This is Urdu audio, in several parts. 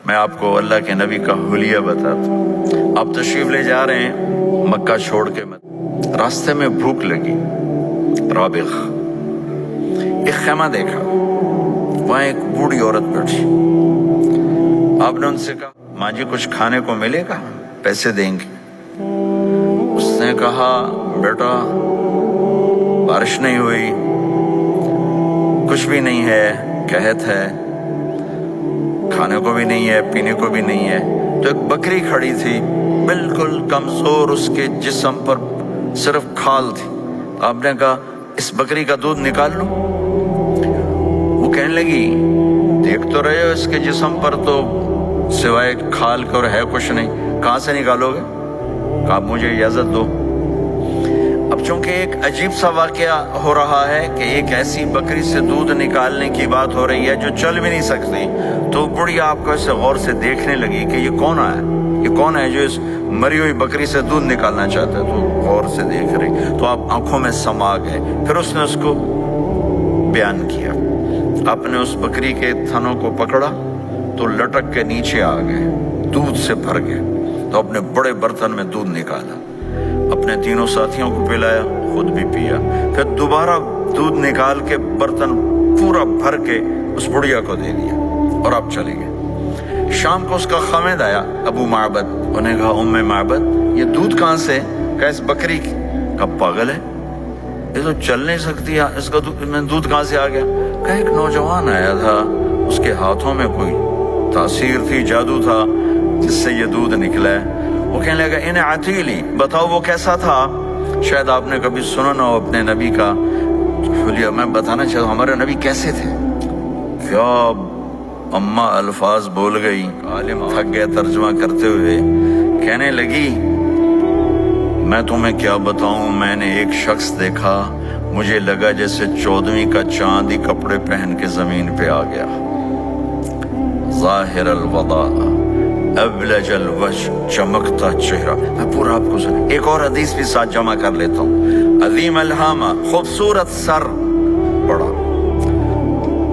میں آپ کو اللہ کے نبی کا حلیہ بتاتا ہوں۔ آپ تشریف لے جا رہے ہیں مکہ چھوڑ کے، راستے میں بھوک لگی، رابغ ایک خیمہ دیکھا، وہاں ایک بوڑھی عورت بیٹھی۔ آپ نے ان سے کہا ماں جی کچھ کھانے کو ملے گا، پیسے دیں گے؟ اس نے کہا بیٹا بارش نہیں ہوئی، کچھ بھی نہیں ہے، قحط ہے، کھانے کو بھی نہیں ہے، پینے کو بھی نہیں ہے۔ تو ایک بکری کھڑی تھی، بالکل کمزور، اس کے جسم پر صرف کھال تھی۔ آپ نے کہا اس بکری کا دودھ نکال لوں؟ وہ کہنے لگی دیکھ تو رہے ہو اس کے جسم پر تو سوائے کھال کے اور ہے کچھ نہیں، کہاں سے نکالو گے؟ کہا مجھے اجازت دو۔ اب چونکہ ایک عجیب سا واقعہ ہو رہا ہے کہ ایک ایسی بکری سے دودھ نکالنے کی بات ہو رہی ہے جو چل بھی نہیں سکتی، تو بڑھیا آپ کو ایسے غور سے دیکھنے لگی کہ یہ کون ہے، یہ کون ہے جو اس مری ہوئی بکری سے دودھ نکالنا چاہتا ہے؟ تو غور سے دیکھ رہی، تو آپ آنکھوں میں سما گئے۔ پھر اس نے اس کو بیان کیا، آپ نے اس بکری کے تھنوں کو پکڑا تو لٹک کے نیچے آ گئے، دودھ سے بھر گئے۔ تو اپنے بڑے برتن میں دودھ نکالا، اپنے تینوں ساتھیوں کو پلایا، خود بھی پیا، پھر دوبارہ دودھ نکال کے برتن پورا بھر کے اس بڑھیا کو دے دیا اور آپ چلے گئے۔ شام کو اس کا خامد آیا، ابو معبد، انہیں کہا ام معبد یہ دودھ کہاں سے؟ کہا اس بکری کی۔ کہا پاگل ہے، یہ تو چل نہیں سکتی، اس کا دودھ کہاں سے آ گیا؟ کہا ایک نوجوان آیا تھا، اس کے ہاتھوں میں کوئی تاثیر تھی، جادو تھا، جس سے یہ دودھ نکلا ہے۔ وہ کہنے لگا انہیں عتیلی، بتاؤ وہ کیسا تھا؟ شاید آپ نے کبھی سنا نہ ہو اپنے نبی کا حلیہ۔ میں بتانا چاہتا ہوں ہمارے نبی کیسے تھے۔ کیا اماں الفاظ بول گئی، عالم تھک گئے ترجمہ کرتے ہوئے، کہنے لگی میں تمہیں کیا بتاؤں، میں نے ایک شخص دیکھا، مجھے لگا جیسے 14ویں کا چاند ہی کپڑے پہن کے زمین پہ آ گیا، ظاہر الوضاء ابلج الوجہ، چمکتا چہرہ۔ میں پورا آپ کو ایک اور حدیث بھی ساتھ جمع کر لیتا ہوں۔ عظیم الہامہ، خوبصورت سر، بڑا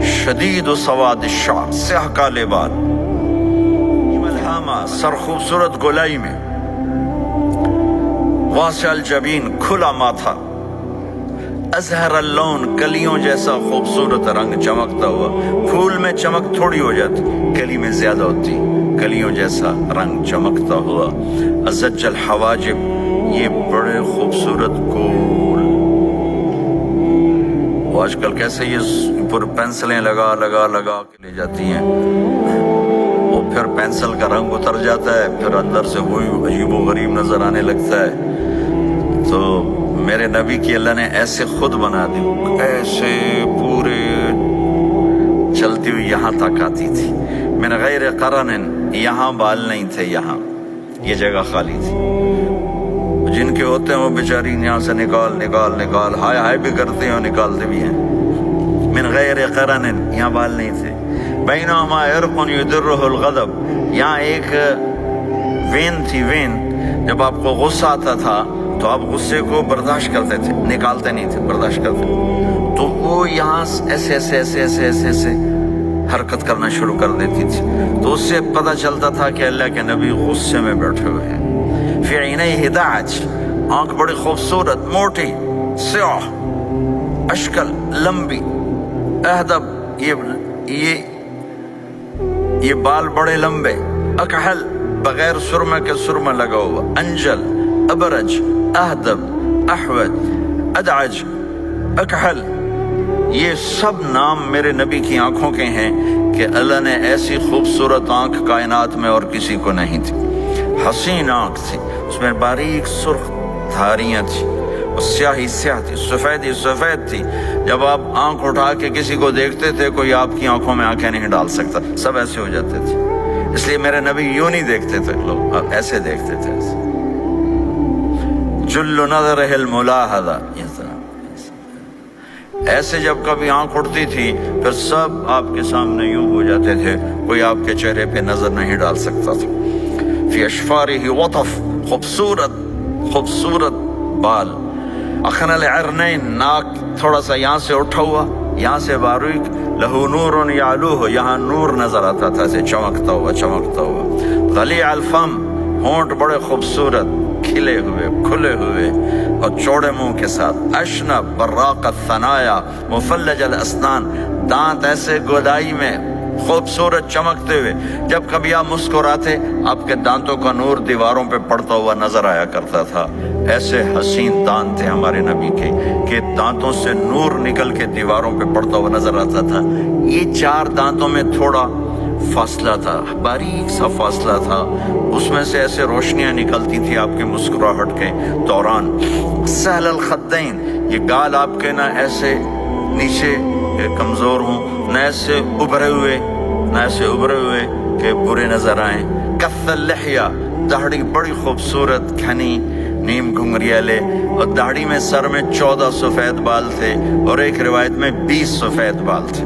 شدید و سواد الشعر، سیاہ کالے بال، عظیم الہامہ، سر خوبصورت گولائی میں، واسع الجبین، کھلا ماتھا، ازہر اللون، کلیوں جیسا خوبصورت رنگ، چمکتا ہوا۔ پھول میں چمک تھوڑی ہو جاتی، کلی میں زیادہ ہوتی، کلیوں جیسا رنگ، چمکتا ہوا۔ ازج الحواجب، یہ بڑے خوبصورت گول، وہ آج کل کیسے یہ پر پینسلیں لگا لگا لگا کے لے جاتی ہیں، وہ پھر پینسل کا رنگ اتر جاتا ہے، پھر اندر سے وہی عجیب و غریب نظر آنے لگتا ہے۔ تو میرے نبی کی اللہ نے ایسے خود بنا دی، ایسے پورے چلتی ہوئی یہاں تک آتی تھی، من غیر قرن، یہاں بال نہیں تھے، یہاں یہ جگہ خالی تھی۔ جن کے ہوتے ہیں وہ بیچاری یہاں سے نکال نکال نکال، ہائے ہائے بھی کرتے ہیں اور نکالتے بھی ہیں۔ من غیر قرن، یہاں بال نہیں تھے۔ بینہما عرق یدرہ الغضب، یہاں ایک وین تھی، وین، جب آپ کو غصہ آتا تھا تو آپ غصے کو برداشت کرتے تھے، نکالتے نہیں تھے، برداشت کرتے، تو وہ یہاں ایسے ایسے ایسے ایسے ایسے ایسے حرکت کرنا شروع کر دیتی تھی، تو اس سے پتہ چلتا تھا کہ اللہ کے نبی غصے میں بیٹھے ہوئے ہیں۔ فی عینیہ دعج، آنکھ بڑی خوبصورت، موٹی، سیاہ، اشکل، لمبی، اہدب، یہ بال بڑے لمبے، اکحل، بغیر سرمہ کے سرمہ لگا ہوا، انجل، ابرج، اہدب، احوج، ادعج، اکحل، یہ سب نام میرے نبی کی آنکھوں کے ہیں کہ اللہ نے ایسی خوبصورت آنکھ کائنات میں اور کسی کو نہیں تھی۔ حسین آنکھ تھی، اس میں باریک سرخ دھاریاں تھیں، اور سیاہی سیاہ تھی، سفیدی سفید تھی۔ جب آپ آنکھ اٹھا کے کسی کو دیکھتے تھے، کوئی آپ کی آنکھوں میں آنکھیں نہیں ڈال سکتا، سب ایسے ہو جاتے تھے۔ اس لیے میرے نبی یوں نہیں دیکھتے تھے، لوگ ایسے دیکھتے تھے، جل نظرہ الملاحظہ، ایسے جب کبھی آنکھ اٹھتی تھی پھر سب آپ کے سامنے یوں ہو جاتے تھے، کوئی آپ کے چہرے پہ نظر نہیں ڈال سکتا تھا۔ فی اشفارہ وطف، خوبصورت خوبصورت بال، اخن العرنین، ناک تھوڑا سا یہاں سے اٹھا ہوا، یہاں سے باریک لہو نور یعلوہ، یہاں نور نظر آتا تھا، سے چمکتا ہوا غلیظ الفم، ہونٹ بڑے خوبصورت کھلے ہوئے کھلے ہوئے اور چوڑے منہ کے ساتھ، اشنب براق الثنایا مفلج الاسنان، دانت ایسے گودائی میں خوبصورت چمکتے ہوئے، جب کبھی آپ مسکراتے آپ کے دانتوں کا نور دیواروں پہ پڑتا ہوا نظر آیا کرتا تھا۔ ایسے حسین دانت تھے ہمارے نبی کے کہ دانتوں سے نور نکل کے دیواروں پہ پڑتا ہوا نظر آتا تھا۔ یہ 4 دانتوں میں تھوڑا فاصلہ تھا، باریک سا فاصلہ تھا، اس میں سے ایسے روشنیاں نکلتی تھی آپ کے مسکراہٹ کے دوران۔ سہل الخدین، یہ گال آپ کے نہ ایسے نیچے کمزور ہوں، نہ ایسے ابھرے ہوئے کہ برے نظر آئیں۔ کث اللحیہ، داڑھی بڑی خوبصورت گھنی نیم گھنگریالے، اور داڑھی میں سر میں 14 سفید بال تھے، اور ایک روایت میں 20 سفید بال تھے۔